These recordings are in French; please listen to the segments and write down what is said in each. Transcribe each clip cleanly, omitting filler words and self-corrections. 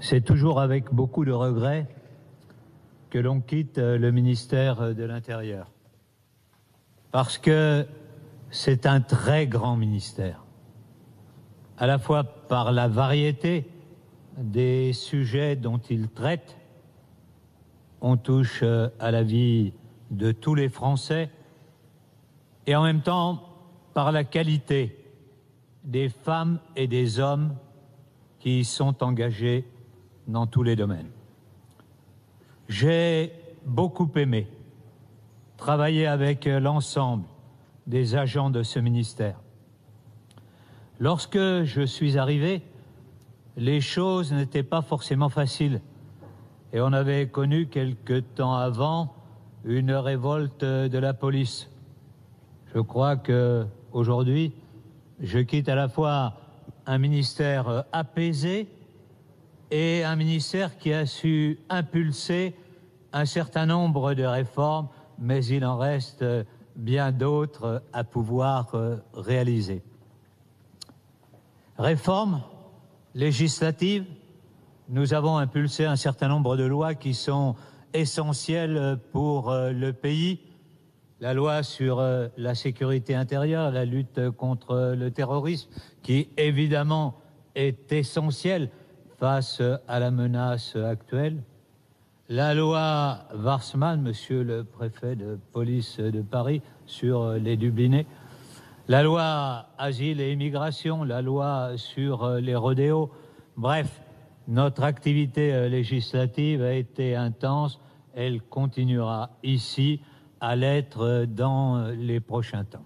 C'est toujours avec beaucoup de regrets que l'on quitte le ministère de l'Intérieur. Parce que c'est un très grand ministère, à la fois par la variété des sujets dont il traite. On touche à la vie de tous les Français et en même temps par la qualité des femmes et des hommes qui y sont engagés dans tous les domaines. J'ai beaucoup aimé travailler avec l'ensemble des agents de ce ministère. Lorsque je suis arrivé, les choses n'étaient pas forcément faciles et on avait connu quelque temps avant une révolte de la police. Je crois qu'aujourd'hui, je quitte à la fois un ministère apaisé et un ministère qui a su impulser un certain nombre de réformes, mais il en reste bien d'autres à pouvoir réaliser. Réformes législatives, nous avons impulsé un certain nombre de lois qui sont essentielles pour le pays. La loi sur la sécurité intérieure, la lutte contre le terrorisme, qui évidemment est essentielle face à la menace actuelle. La loi Warsmann, monsieur le préfet de police de Paris, sur les Dublinés. La loi Asile et Immigration, la loi sur les rodéos. Bref, notre activité législative a été intense. Elle continuera ici à l'être dans les prochains temps.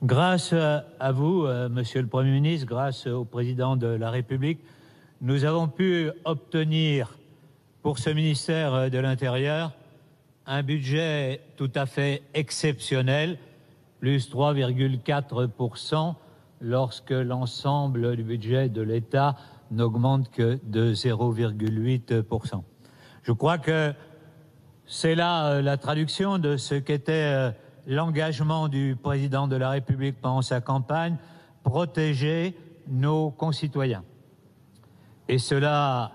Grâce à vous, monsieur le Premier ministre, grâce au président de la République, nous avons pu obtenir pour ce ministère de l'Intérieur un budget tout à fait exceptionnel, plus 3,4%, lorsque l'ensemble du budget de l'État n'augmente que de 0,8%. Je crois que c'est là la traduction de ce qu'était l'engagement du président de la République pendant sa campagne, protéger nos concitoyens. Et cela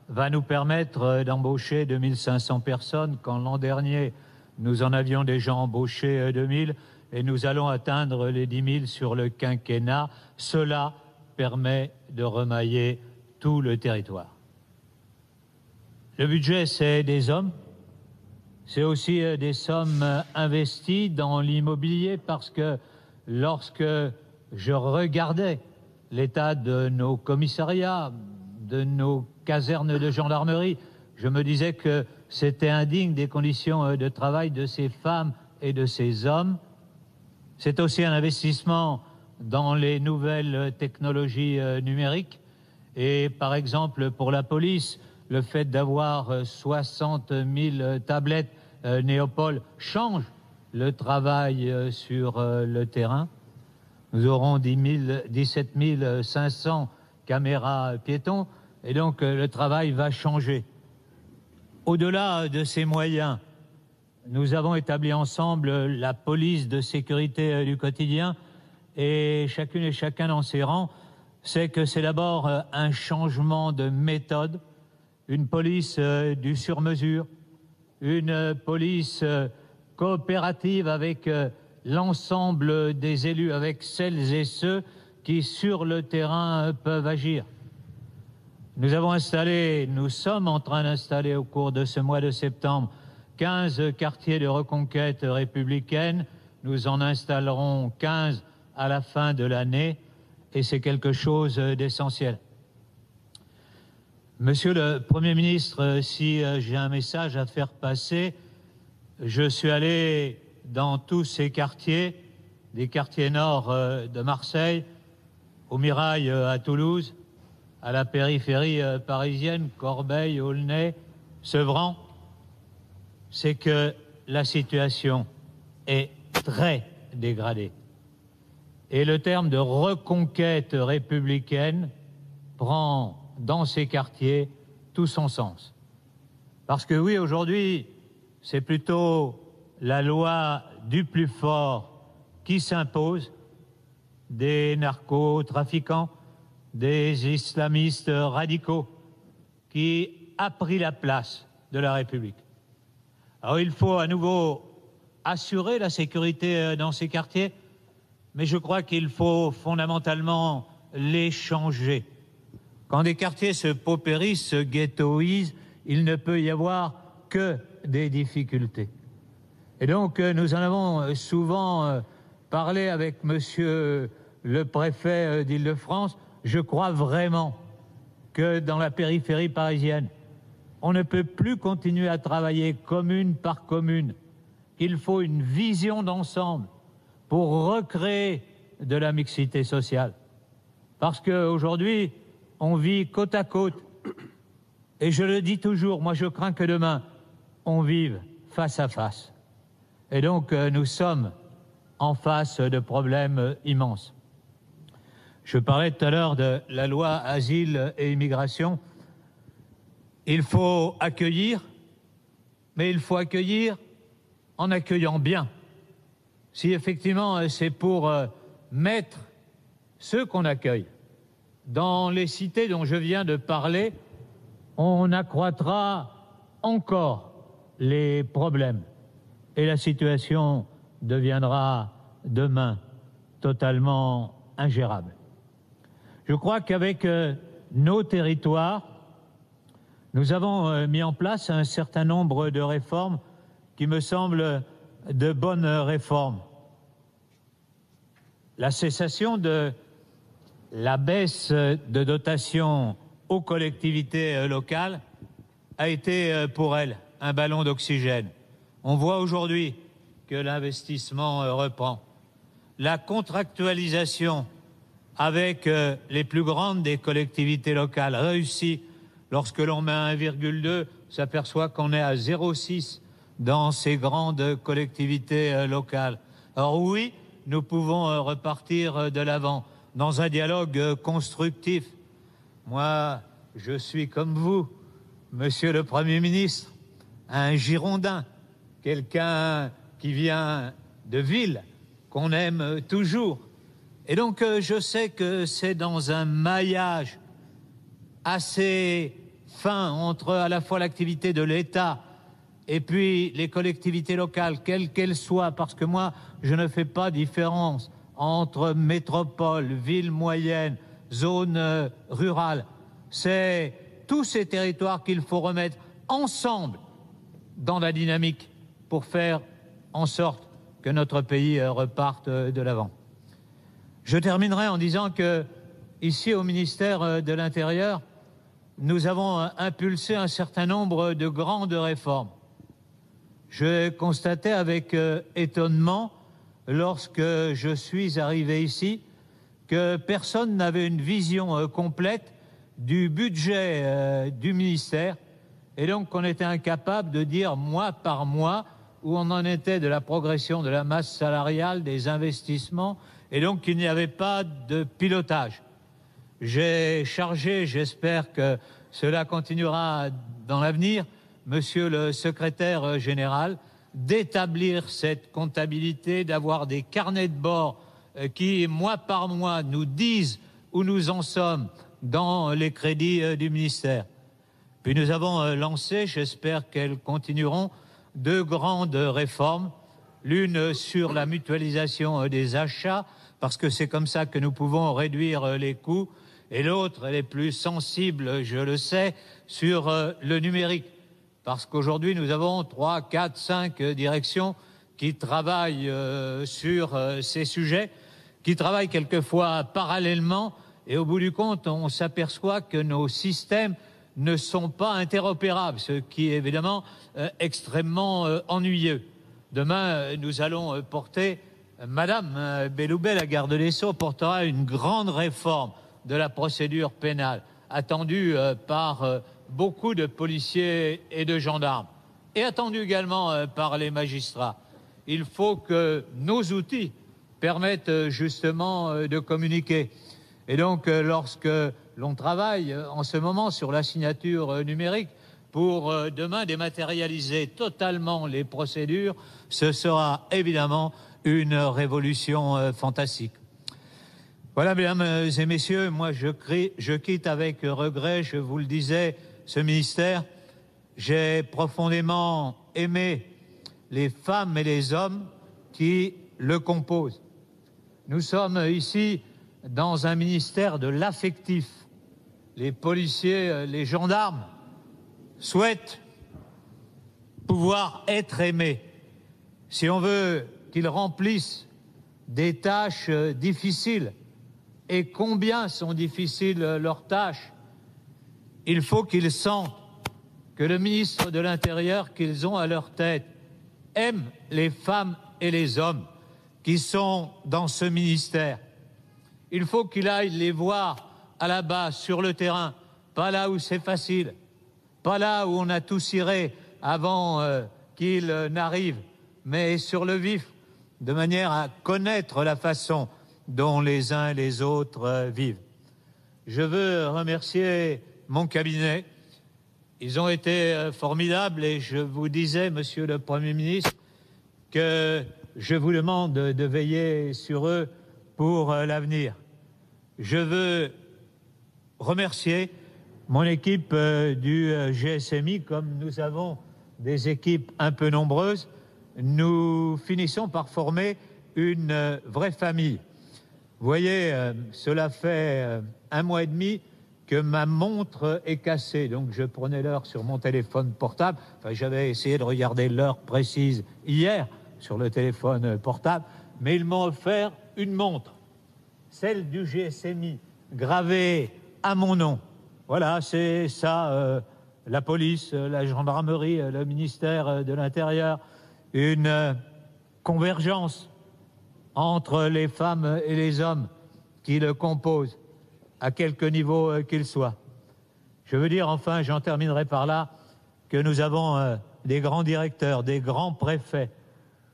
va nous permettre d'embaucher 2500 personnes, quand l'an dernier, nous en avions déjà embauché 2000, et nous allons atteindre les 10 000 sur le quinquennat. Cela permet de remailler tout le territoire. Le budget, c'est des hommes, c'est aussi des sommes investies dans l'immobilier, parce que lorsque je regardais l'état de nos commissariats, de nos casernes de gendarmerie, je me disais que c'était indigne des conditions de travail de ces femmes et de ces hommes. C'est aussi un investissement dans les nouvelles technologies numériques. Et par exemple, pour la police, le fait d'avoir 60 000 tablettes Néopol change le travail sur le terrain. Nous aurons 17 500 caméras piétons, et donc le travail va changer. Au-delà de ces moyens, nous avons établi ensemble la police de sécurité du quotidien, et chacune et chacun dans ses rangs sait que c'est d'abord un changement de méthode, une police du sur-mesure, une police coopérative avec l'ensemble des élus, avec celles et ceux qui, sur le terrain, peuvent agir. Nous sommes en train d'installer au cours de ce mois de septembre 15 quartiers de reconquête républicaine. Nous en installerons 15 à la fin de l'année, et c'est quelque chose d'essentiel. Monsieur le Premier ministre, si j'ai un message à faire passer, je suis allé dans tous ces quartiers, des quartiers nord de Marseille, au Mirail à Toulouse, à la périphérie parisienne, Corbeil, Aulnay, Sevran. C'est que la situation est très dégradée. Et le terme de reconquête républicaine prend dans ces quartiers tout son sens. Parce que oui, aujourd'hui, c'est plutôt la loi du plus fort qui s'impose, des narcotrafiquants, des islamistes radicaux qui a pris la place de la République. Alors il faut à nouveau assurer la sécurité dans ces quartiers, mais je crois qu'il faut fondamentalement les changer. Quand des quartiers se paupérissent, se ghettoisent, il ne peut y avoir que des difficultés. Et donc nous en avons souvent parlé avec monsieur le préfet d'Île-de-France. Je crois vraiment que dans la périphérie parisienne, on ne peut plus continuer à travailler commune par commune, qu'il faut une vision d'ensemble pour recréer de la mixité sociale. Parce qu'aujourd'hui, on vit côte à côte. Et je le dis toujours, moi je crains que demain, on vive face à face. Et donc nous sommes en face de problèmes immenses. Je parlais tout à l'heure de la loi Asile et Immigration. Il faut accueillir, mais il faut accueillir en accueillant bien. Si effectivement c'est pour mettre ceux qu'on accueille dans les cités dont je viens de parler, on accroîtra encore les problèmes et la situation deviendra demain totalement ingérable. Je crois qu'avec nos territoires, nous avons mis en place un certain nombre de réformes qui me semblent de bonnes réformes. La cessation de la baisse de dotation aux collectivités locales a été pour elles un ballon d'oxygène. On voit aujourd'hui que l'investissement reprend. La contractualisation avec les plus grandes des collectivités locales réussit. Lorsque l'on met à 1,2, on s'aperçoit qu'on est à 0,6 dans ces grandes collectivités locales. Alors oui, nous pouvons repartir de l'avant dans un dialogue constructif. Moi, je suis comme vous, monsieur le Premier ministre, un Girondin, quelqu'un qui vient de ville, qu'on aime toujours. Et donc, je sais que c'est dans un maillage assez fin entre à la fois l'activité de l'État et puis les collectivités locales, quelles qu'elles soient, parce que moi, je ne fais pas différence entre métropole, ville moyenne, zone rurale. C'est tous ces territoires qu'il faut remettre ensemble dans la dynamique pour faire en sorte que notre pays reparte de l'avant. Je terminerai en disant que, ici au ministère de l'Intérieur, nous avons impulsé un certain nombre de grandes réformes. Je constatais avec étonnement, lorsque je suis arrivé ici, que personne n'avait une vision complète du budget du ministère, et donc qu'on était incapable de dire mois par mois où on en était de la progression de la masse salariale, des investissements, et donc qu'il n'y avait pas de pilotage. J'ai chargé, j'espère que cela continuera dans l'avenir, monsieur le secrétaire général, d'établir cette comptabilité, d'avoir des carnets de bord qui, mois par mois, nous disent où nous en sommes dans les crédits du ministère. Puis nous avons lancé, j'espère qu'elles continueront, deux grandes réformes. L'une sur la mutualisation des achats, parce que c'est comme ça que nous pouvons réduire les coûts, et l'autre, elle est plus sensible, je le sais, sur le numérique. Parce qu'aujourd'hui, nous avons 3, 4, 5 directions qui travaillent sur ces sujets, qui travaillent quelquefois parallèlement, et au bout du compte, on s'aperçoit que nos systèmes ne sont pas interopérables, ce qui est évidemment extrêmement ennuyeux. Demain, nous allons porter, Madame Belloubet, la garde des Sceaux, portera une grande réforme de la procédure pénale, attendue par beaucoup de policiers et de gendarmes, et attendue également par les magistrats. Il faut que nos outils permettent justement de communiquer. Et donc, lorsque l'on travaille en ce moment sur la signature numérique, pour demain dématérialiser totalement les procédures, ce sera évidemment une révolution fantastique. Voilà. Voilà, mesdames et messieurs, moi je quitte avec regret, je vous le disais, ce ministère. J'ai profondément aimé les femmes et les hommes qui le composent. Nous sommes ici dans un ministère de l'affectif. Les policiers, les gendarmes souhaitent pouvoir être aimés. Si on veut qu'ils remplissent des tâches difficiles, et combien sont difficiles leurs tâches, il faut qu'ils sentent que le ministre de l'Intérieur qu'ils ont à leur tête aime les femmes et les hommes qui sont dans ce ministère. Il faut qu'il aille les voir à la base, sur le terrain, pas là où c'est facile, pas là où on a tout ciré avant qu'ils n'arrivent, mais sur le vif, de manière à connaître la façon dont les uns et les autres vivent. Je veux remercier mon cabinet. Ils ont été formidables et je vous disais, Monsieur le Premier ministre, que je vous demande de veiller sur eux pour l'avenir. Je veux remercier mon équipe du GSMI. Comme nous avons des équipes un peu nombreuses, nous finissons par former une vraie famille. Vous voyez, cela fait 1 mois et demi que ma montre est cassée, donc je prenais l'heure sur mon téléphone portable. Enfin, j'avais essayé de regarder l'heure précise hier sur le téléphone portable, mais ils m'ont offert une montre, celle du GSMI, gravée à mon nom. Voilà, c'est ça, la police, la gendarmerie, le ministère de l'Intérieur, une convergence entre les femmes et les hommes qui le composent, à quelque niveau qu'ils soient. Je veux dire, enfin, j'en terminerai par là, que nous avons des grands directeurs, des grands préfets,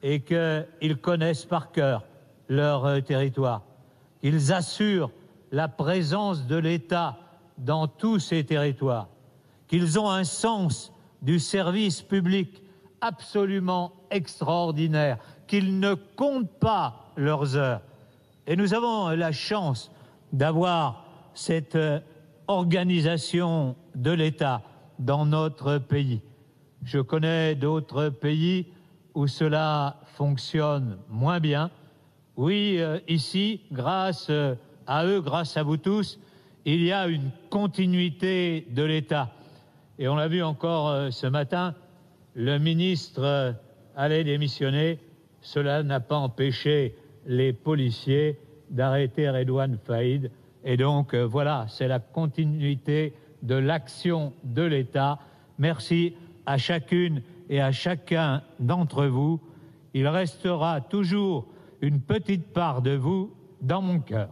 et qu'ils connaissent par cœur leur territoire. Ils assurent la présence de l'État dans tous ces territoires, qu'ils ont un sens du service public absolument extraordinaire, qu'ils ne comptent pas leurs heures. Et nous avons la chance d'avoir cette organisation de l'État dans notre pays. Je connais d'autres pays où cela fonctionne moins bien. Oui, ici, grâce à eux, grâce à vous tous, il y a une continuité de l'État. Et on l'a vu encore ce matin, le ministre allait démissionner. Cela n'a pas empêché les policiers d'arrêter Redouane Faïd. Et donc, voilà, c'est la continuité de l'action de l'État. Merci à chacune et à chacun d'entre vous. Il restera toujours une petite part de vous dans mon cœur.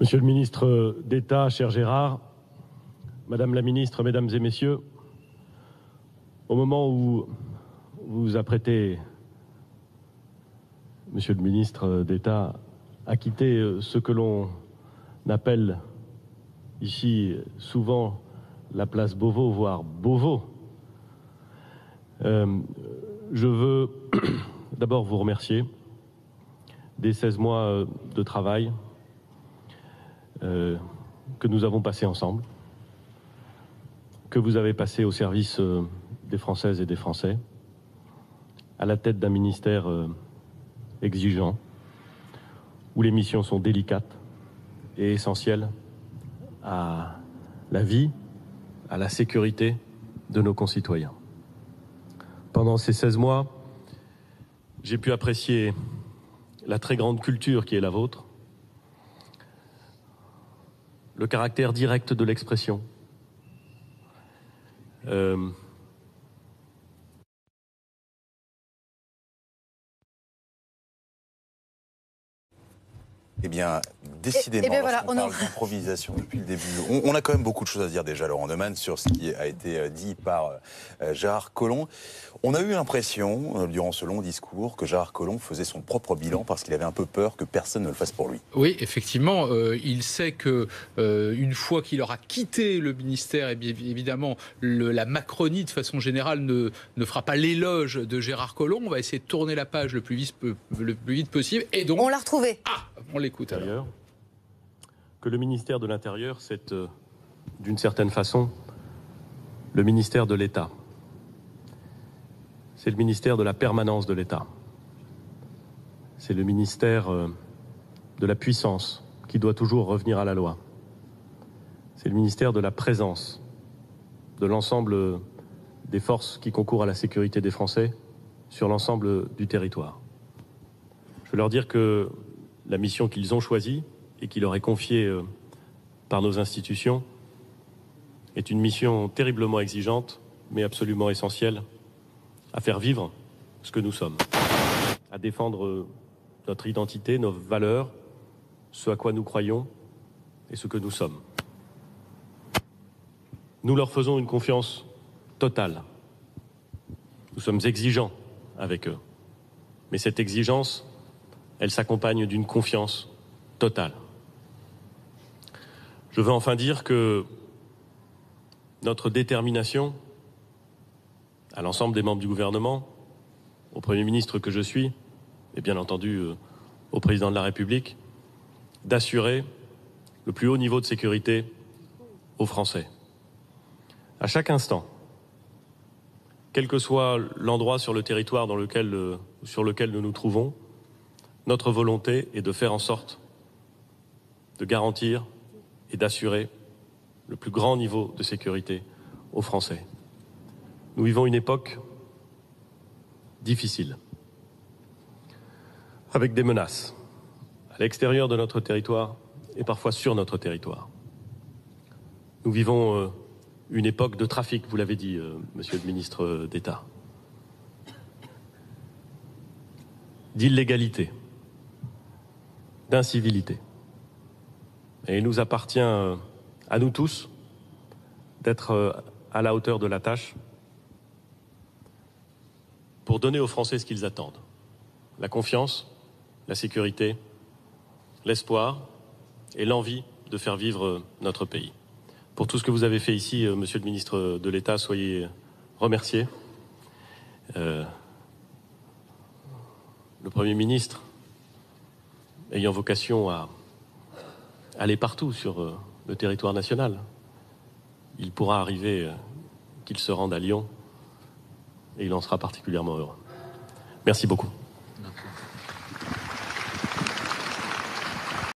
Monsieur le ministre d'État, cher Gérard, Madame la ministre, Mesdames et Messieurs, au moment où vous vous apprêtez, Monsieur le ministre d'État, à quitter ce que l'on appelle ici souvent la place Beauvau, voire Beauvau, je veux d'abord vous remercier des 16 mois de travail que nous avons passé ensemble, que vous avez passé au service des Françaises et des Français, à la tête d'un ministère exigeant, où les missions sont délicates et essentielles à la vie, à la sécurité de nos concitoyens. Pendant ces 16 mois, j'ai pu apprécier la très grande culture qui est la vôtre, le caractère direct de l'expression, Eh bien, décidément, on parle d'improvisation depuis le début. On a quand même beaucoup de choses à dire déjà, Laurent Neumann, sur ce qui a été dit par Gérard Collomb. On a eu l'impression, durant ce long discours, que Gérard Collomb faisait son propre bilan parce qu'il avait un peu peur que personne ne le fasse pour lui. Oui, effectivement, il sait que une fois qu'il aura quitté le ministère, et bien évidemment, la Macronie, de façon générale, ne fera pas l'éloge de Gérard Collomb. On va essayer de tourner la page le plus vite possible. Et donc, on l'a retrouvé. Ah, on l'écoute alors. Que le ministère de l'Intérieur, c'est d'une certaine façon le ministère de l'État. C'est le ministère de la permanence de l'État. C'est le ministère de la puissance qui doit toujours revenir à la loi. C'est le ministère de la présence de l'ensemble des forces qui concourent à la sécurité des Français sur l'ensemble du territoire. Je veux leur dire que la mission qu'ils ont choisie et qui leur est confiée par nos institutions est une mission terriblement exigeante, mais absolument essentielle à faire vivre ce que nous sommes, à défendre notre identité, nos valeurs, ce à quoi nous croyons et ce que nous sommes. Nous leur faisons une confiance totale. Nous sommes exigeants avec eux. Mais cette exigence, elle s'accompagne d'une confiance totale. Je veux enfin dire que notre détermination à l'ensemble des membres du gouvernement, au Premier ministre que je suis, et bien entendu au Président de la République, d'assurer le plus haut niveau de sécurité aux Français. À chaque instant, quel que soit l'endroit sur le territoire sur lequel nous nous trouvons, notre volonté est de faire en sorte de garantir et d'assurer le plus grand niveau de sécurité aux Français. Nous vivons une époque difficile, avec des menaces à l'extérieur de notre territoire et parfois sur notre territoire. Nous vivons une époque de trafic, vous l'avez dit, monsieur le ministre d'État, d'illégalité, d'incivilité. Et il nous appartient à nous tous d'être à la hauteur de la tâche pour donner aux Français ce qu'ils attendent. La confiance, la sécurité, l'espoir et l'envie de faire vivre notre pays. Pour tout ce que vous avez fait ici, monsieur le ministre de l'État, soyez remercié. Le Premier ministre, ayant vocation à aller partout sur le territoire national, il pourra arriver qu'il se rende à Lyon et il en sera particulièrement heureux. Merci beaucoup.